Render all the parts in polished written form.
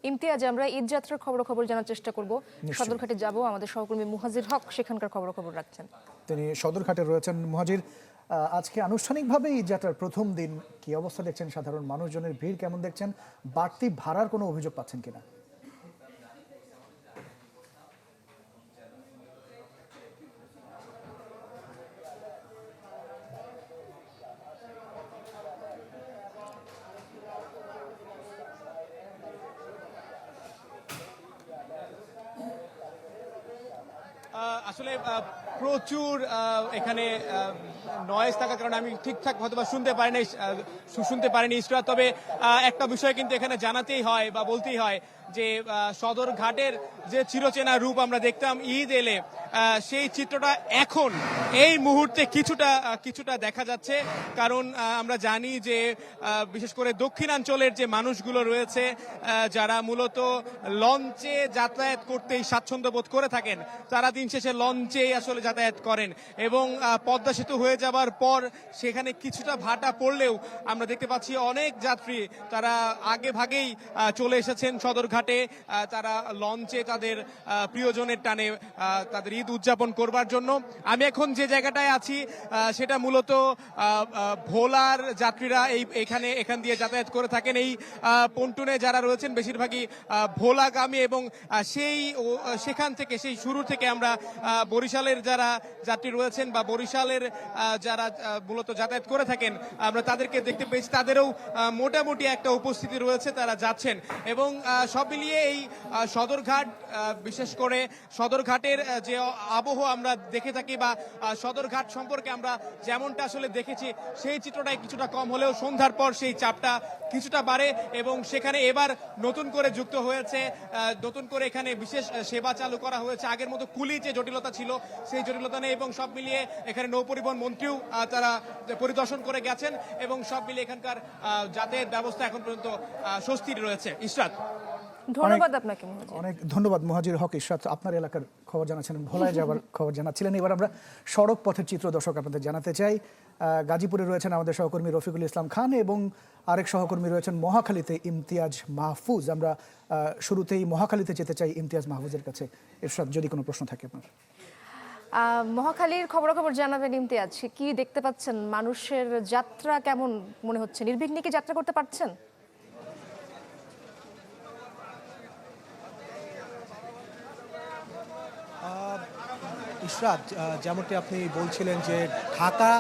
ইমতিয়াজ, আমরা ঈদ যাত্রার খবর জানার চেষ্টা করব। সদরঘাটে যাব, আমাদের সহকর্মী মুহাজির হক সেখানকার খবর রাখছেন। তিনি সদরঘাটে রয়েছেন। মুহাজির, আজকে আনুষ্ঠানিকভাবে ঈদ যাত্রার প্রথম দিন, কি অবস্থা দেখছেন? সাধারণ মানুষজনের ভিড় কেমন দেখছেন? বাড়তি ভাড়ার কোনো অভিযোগ পাচ্ছেন কিনা? আসলে প্রচুর এখানে নয়েজ থাকার কারণে আমি ঠিকঠাক হয়তো শুনতে পারিনি ইসরাত। তবে একটা বিষয় কিন্তু এখানে জানাতেই হয় বা বলতেই হয় যে সদরঘাটের যে চিরচেনা রূপ আমরা দেখতাম ঈদ এলে, সেই চিত্রটা এখন এই মুহূর্তে কিছুটা দেখা যাচ্ছে। কারণ আমরা জানি যে বিশেষ করে দক্ষিণাঞ্চলের যে মানুষগুলো রয়েছে, যারা মূলত লঞ্চে যাতায়াত করতেই স্বাচ্ছন্দ্য বোধ করে থাকেন, তারা দিন শেষে লঞ্চেই আসলে যাতায়াত করেন। এবং পদ্মা সেতু হয়ে যাবার পর সেখানে কিছুটা ভাটা পড়লেও আমরা দেখতে পাচ্ছি অনেক যাত্রী তারা আগে ভাগেই চলে এসেছেন সদরঘাটে। তারা লঞ্চে তাদের প্রিয়জনের টানে তাদের ঈদ উদযাপন করবার জন্য। আমি এখন যে জায়গাটায় আছি সেটা মূলত ভোলার যাত্রীরা এখান দিয়ে যাতায়াত করে থাকেন। এই পন্টুনে যারা রয়েছেন বেশিরভাগই ভোলাগামী, এবং সেখান থেকে সেই শুরু থেকে আমরা বরিশালের যারা যাত্রী রয়েছেন বা বরিশালের যারা মূলত যাতায়াত করে থাকেন, আমরা তাদেরকে দেখতে পেয়েছি। তাদেরও মোটামুটি একটা উপস্থিতি রয়েছে, তারা যাচ্ছেন। এবং সব মিলিয়ে এই সদরঘাট, বিশেষ করে সদরঘাটের যে আবহ আমরা দেখে থাকি বা সদরঘাট সম্পর্কে আমরা যেমনটা আসলে দেখেছি, সেই চিত্রটাই কিছুটা কম হলেও সন্ধ্যার পর সেই চাপটা কিছুটা বাড়ে। এবং সেখানে এবার নতুন করে যুক্ত হয়েছে, নতুন করে এখানে বিশেষ সেবা চালু করা হয়েছে। আগের মতো কুলি যে জটিলতা ছিল সেই জটিলতা নেই। এবং সব মিলিয়ে এখানে নৌপরিবহন মন্ত্রীও তারা পরিদর্শন করে গেছেন, এবং সব মিলিয়ে এখানকার যাতায়াত ব্যবস্থা এখন পর্যন্ত স্বস্তির রয়েছে। ইশরাত, ধন্যবাদ আপনাকে। অনেক ধন্যবাদ মুহাজির হক। ইশরাত, আপনার এলাকার খবর জানাচ্ছেন, ভোলায় যাবার খবর জানাচ্ছিলেন। এবার আমরা সড়ক পথের চিত্র দর্শক আপনাদের জানাতে চাই। গাজীপুরে রয়েছেন আমাদের সহকর্মী রফিকুল ইসলাম খান, এবং আরেক সহকর্মী রয়েছেন মহাখালীতে ইমতিয়াজ মাহফুজ। আমরা শুরুতেই মহাখালীতে যেতে চাই ইমতিয়াজ মাহফুজের কাছে। ইশরাত, যদি কোনো প্রশ্ন থাকে আপনার। মহাখালীর খবর জানাবেন ইমতিয়াজ। কি দেখতে পাচ্ছেন? মানুষের যাত্রা কেমন মনে হচ্ছে? নির্বিঘ্নে কি যাত্রা করতে পারছেন? ইশরাত, যেমনটি আপনি বলছিলেন যে ঢাকা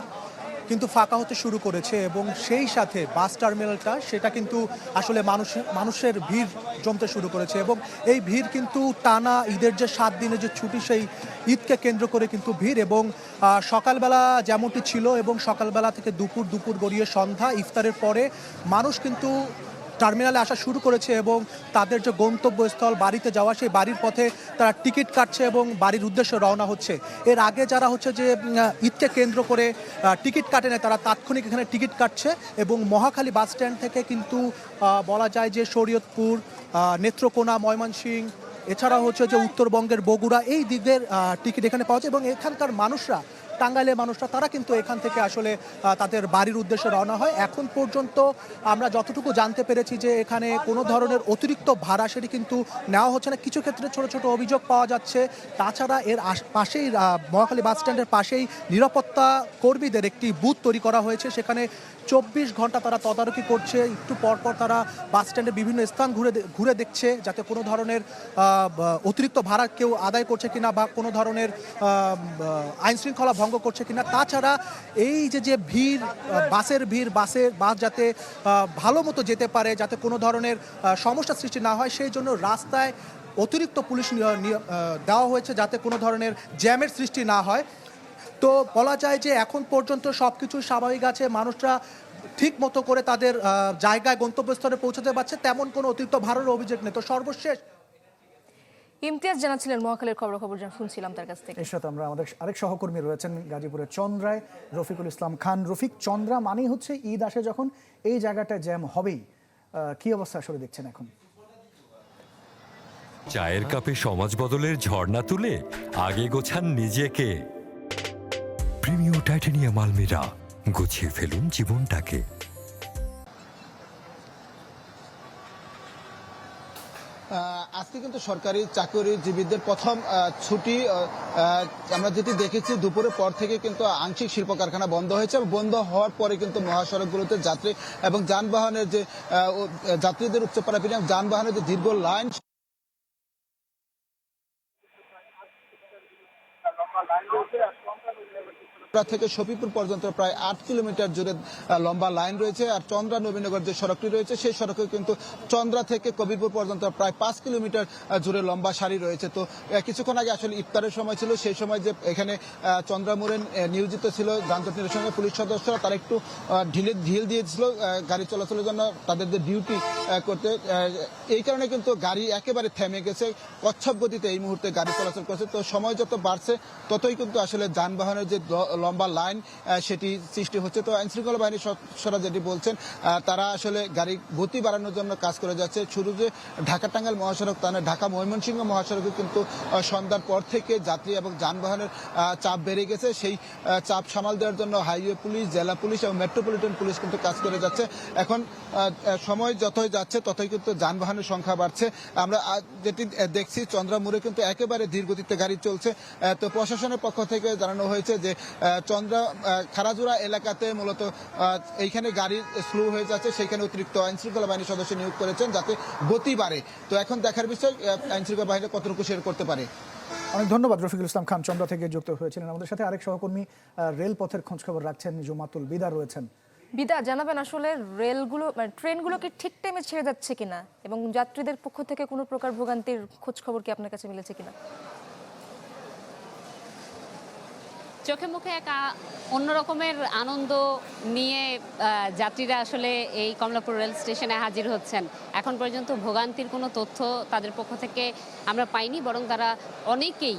কিন্তু ফাঁকা হতে শুরু করেছে, এবং সেই সাথে বাস টার্মিনালটা সেটা কিন্তু আসলে মানুষের ভিড় জমতে শুরু করেছে। এবং এই ভিড় কিন্তু টানা ঈদের যে 7 দিনের যে ছুটি, সেই ঈদকে কেন্দ্র করে কিন্তু ভিড়। এবং সকালবেলা যেমনটি ছিল, এবং সকালবেলা থেকে দুপুর গড়িয়ে সন্ধ্যা, ইফতারের পরে মানুষ কিন্তু টার্মিনালে আসা শুরু করেছে, এবং তাদের যে গন্তব্যস্থল বাড়িতে যাওয়া, সেই বাড়ির পথে তারা টিকিট কাটছে এবং বাড়ির উদ্দেশ্যে রওনা হচ্ছে। এর আগে যারা হচ্ছে যে ঈদকে কেন্দ্র করে টিকিট কাটে না, তারা তাৎক্ষণিক এখানে টিকিট কাটছে। এবং মহাখালী বাস স্ট্যান্ড থেকে কিন্তু বলা যায় যে শরীয়তপুর, নেত্রকোনা, ময়মনসিংহ, এছাড়া হচ্ছে যে উত্তরবঙ্গের বগুড়া, এই দিকের টিকিট এখানে পাওয়া যায়। এবং এখানকার মানুষরা, টাঙ্গাইলের মানুষরা, তারা কিন্তু এখান থেকে আসলে তাদের বাড়ির উদ্দেশ্যে রওনা হয়। এখন পর্যন্ত আমরা যতটুকু জানতে পেরেছি যে এখানে কোনো ধরনের অতিরিক্ত ভাড়া সেটি কিন্তু নেওয়া হচ্ছে না। কিছু ক্ষেত্রে ছোট অভিযোগ পাওয়া যাচ্ছে। তাছাড়া এর পাশেই মহাখালী বাস স্ট্যান্ডের পাশেই নিরাপত্তা কর্মীদের একটি বুথ তৈরি করা হয়েছে। সেখানে 24 ঘন্টা তারা তদারকি করছে। একটু পরপর তারা বাস স্ট্যান্ডে বিভিন্ন স্থান ঘুরে দেখছে, যাতে কোনো ধরনের অতিরিক্ত ভাড়া কেউ আদায় করছে কিনা বা কোনো ধরনের আইন শৃঙ্খলা ভঙ্গ করছে কিনা। তাছাড়া এই যে ভিড়, বাস যাতে ভালো মতো যেতে পারে, যাতে কোনো ধরনের সমস্যা সৃষ্টি না হয়, সেই জন্য রাস্তায় অতিরিক্ত পুলিশ দেওয়া হয়েছে, যাতে কোনো ধরনের জ্যামের সৃষ্টি না হয়। তো বলা যায় যে এখন পর্যন্ত সব কিছু স্বাভাবিক আছে। মানুষরা ঠিক মতো করে তাদের জায়গায় গন্তব্যস্থলে পৌঁছাতে পারছে, তেমন কোনো অতিরিক্ত ভাড়ার অভিযোগ নেই। তো সর্বশেষ ইমতিয়াজ জানাচ্ছিলেন মহাখালীর খবর শুনছিলাম তার কাছ থেকে। এর সাথে আমরা আমাদের আরেক সহকর্মী রয়েছেন গাজীপুরের চন্দ্রায়, রফিকুল ইসলাম খান। রফিক, চন্দ্রা মানেই হচ্ছে ঈদ আসে যখন, এই জায়গাটায় জ্যাম হবেই। কি অবস্থা আসলে দেখছেন এখন? চায়ের কাপে সমাজ বদলের ঝর্ণা তুলে আগে গোছান নিজেকে। প্রিমিয়াম টাইটানিয়াম আলমিরা, গুছিয়ে ফেলুন জীবনটাকে। আজকে কিন্তু সরকারি চাকরিজীবীদের প্রথম ছুটি। আমরা যেটি দেখেছি দুপুরের পর থেকে কিন্তু আংশিক শিল্প কারখানা বন্ধ হয়েছে। বন্ধ হওয়ার পরে কিন্তু মহাসড়কগুলোতে যাত্রী এবং যানবাহনের যে যাত্রীদের উচ্চ পারাপিরিয়াম যানবাহনের যে দীর্ঘ লাইন থেকে শফিপুর পর্যন্ত প্রায় 8 কিলোমিটার জুড়ে লম্বা লাইন রয়েছে। আর চন্দ্রা নবীনগর যে সড়কটি রয়েছে সেই সড়কে কিন্তু চন্দ্রা থেকে কবিরপুর পর্যন্ত প্রায় 5 কিলোমিটার জুড়ে লম্বা সারি রয়েছে। তো কিছুক্ষণ আগে আসলে ইফতারের সময় ছিল, সেই সময় যে এখানে চন্দ্রা মোড়ে নিয়োজিত ছিল যানজট নিরসনে পুলিশ সদস্যরা, তারা একটু ঢিল দিয়েছিল গাড়ি চলাচলের জন্য তাদের যে ডিউটি করতে। এই কারণে কিন্তু গাড়ি একেবারে থেমে গেছে, কচ্ছপ গতিতে এই মুহূর্তে গাড়ি চলাচল করছে। তো সময় যত বাড়ছে ততই কিন্তু আসলে যানবাহনের যে লম্বা লাইন সেটি সৃষ্টি হচ্ছে। তো আইনশৃঙ্খলা বাহিনীর সদস্যরা যেটি বলছেন, তারা আসলে গাড়ি গতি বাড়ানোর জন্য কাজ করে যাচ্ছে। শুরু যে ঢাকা টাঙ্গাইল মহাসড়ক, তা ঢাকা ময়মনসিংহ মহাসড়কে কিন্তু সন্ধ্যার পর থেকে যাত্রী এবং যানবাহনের চাপ বেড়ে গেছে। সেই চাপ সামাল দেওয়ার জন্য হাইওয়ে পুলিশ, জেলা পুলিশ এবং মেট্রোপলিটন পুলিশ কিন্তু কাজ করে যাচ্ছে। এখন সময় যতই যাচ্ছে ততই কিন্তু যানবাহনের সংখ্যা বাড়ছে। আমরা যেটি দেখছি চন্দ্রা মোড়ে কিন্তু একেবারে ধীর গতিতে গাড়ি চলছে। তো প্রশাসনের পক্ষ থেকে জানানো হয়েছে যে চন্দ্রা খারাজুরা এলাকাতে মূলত এইখানে গাড়ি স্লো হয়ে যাচ্ছে, সেইখানে অতিরিক্ত আইনশৃঙ্খলা বাহিনীর সদস্য নিয়োগ করেছেন যাতে গতি বাড়ে। তো এখন দেখার বিষয় আইনশৃঙ্খলা বাহিনী কতটুকু শেয়ার করতে পারে। অনেক ধন্যবাদ রফিকুল ইসলাম খান চন্দ্রা থেকে যুক্ত হয়েছিলেন আমাদের সাথে। আরেক সহকর্মী রেলপথের খোঁজখবর রাখছেন জুমাতুল বিদা রয়েছেন। বিদা, জানাবেন আসলে রেলগুলো ট্রেনগুলো কি ঠিক টাইমে ছেড়ে যাচ্ছে কিনা এবং যাত্রীদের পক্ষ থেকে কোনো প্রকার ভোগান্তির খোঁজ খবর কি আপনার কাছে মিলেছে কিনা? চোখে মুখে এক অন্য রকমের আনন্দ নিয়ে যাত্রীরা আসলে এই কমলাপুর রেল স্টেশনে হাজির হচ্ছেন। এখন পর্যন্ত ভোগান্তির কোনো তথ্য তাদের পক্ষ থেকে আমরা পাইনি, বরং তারা অনেকেই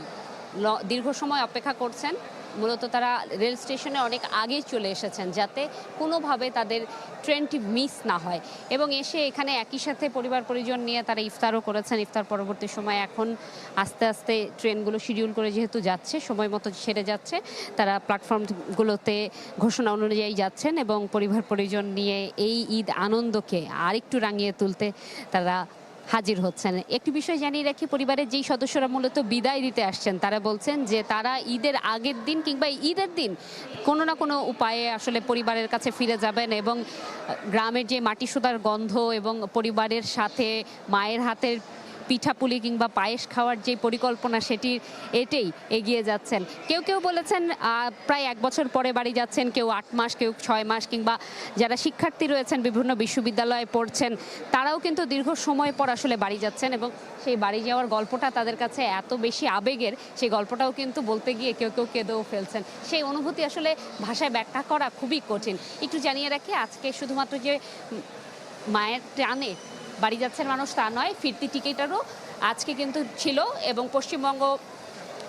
দীর্ঘ সময় অপেক্ষা করছেন। মূলত তারা রেল স্টেশনে অনেক আগেই চলে এসেছেন যাতে কোনোভাবে তাদের ট্রেনটি মিস না হয়, এবং এসে এখানে একই সাথে পরিবার পরিজন নিয়ে তারা ইফতারও করেছেন। ইফতার পরবর্তী সময় এখন আস্তে আস্তে ট্রেনগুলো শিডিউল করে যেহেতু যাচ্ছে, সময় মতো ছেড়ে যাচ্ছে, তারা প্ল্যাটফর্মগুলোতে ঘোষণা অনুযায়ী যাচ্ছেন এবং পরিবার পরিজন নিয়ে এই ঈদ আনন্দকে আরেকটু রাঙিয়ে তুলতে তারা হাজির হচ্ছেন। একটি বিষয় জানিয়ে রাখি, পরিবারের যেই সদস্যরা মূলত বিদায় দিতে আসছেন তারা বলছেন যে তারা ঈদের আগের দিন কিংবা ঈদের দিন কোনো না কোনো উপায়ে আসলে পরিবারের কাছে ফিরে যাবেন এবং গ্রামের যে মাটি সোঁদার গন্ধ এবং পরিবারের সাথে মায়ের হাতের পিঠাপুলি কিংবা পায়েস খাওয়ার যে পরিকল্পনা সেটির এটাই এগিয়ে যাচ্ছেন। কেউ কেউ বলেছেন প্রায় 1 বছর পরে বাড়ি যাচ্ছেন, কেউ 8 মাস, কেউ 6 মাস, কিংবা যারা শিক্ষার্থী রয়েছেন বিভিন্ন বিশ্ববিদ্যালয়ে পড়ছেন তারাও কিন্তু দীর্ঘ সময় পর আসলে বাড়ি যাচ্ছেন এবং সেই বাড়ি যাওয়ার গল্পটা তাদের কাছে এত বেশি আবেগের, সেই গল্পটাও কিন্তু বলতে গিয়ে কেউ কেউ কেঁদেও ফেলছেন। সেই অনুভূতি আসলে ভাষায় ব্যাখ্যা করা খুবই কঠিন। একটু জানিয়ে রাখি, আজকে শুধুমাত্র যে মায়ের টানে বাড়ি যাচ্ছেন মানুষ তা নয়, ফিরতি টিকিটেরও আজকে কিন্তু ছিল এবং পশ্চিমবঙ্গ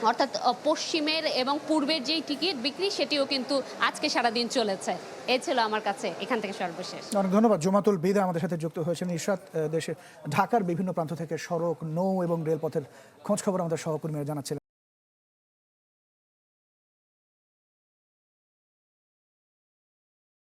অর্থাৎ পশ্চিমের এবং পূর্বের যেই টিকিট বিক্রি সেটিও কিন্তু আজকে সারাদিন চলেছে। এই ছিল আমার কাছে এখান থেকে সর্বশেষ। অনেক ধন্যবাদ জুমাতুল বিদা আমাদের সাথে যুক্ত হয়েছেন। ইরশাদ, দেশের ঢাকার বিভিন্ন প্রান্ত থেকে সড়ক, নৌ এবং রেলপথের খোঁজ খবর আমাদের সহকর্মীরা জানাচ্ছিলেন।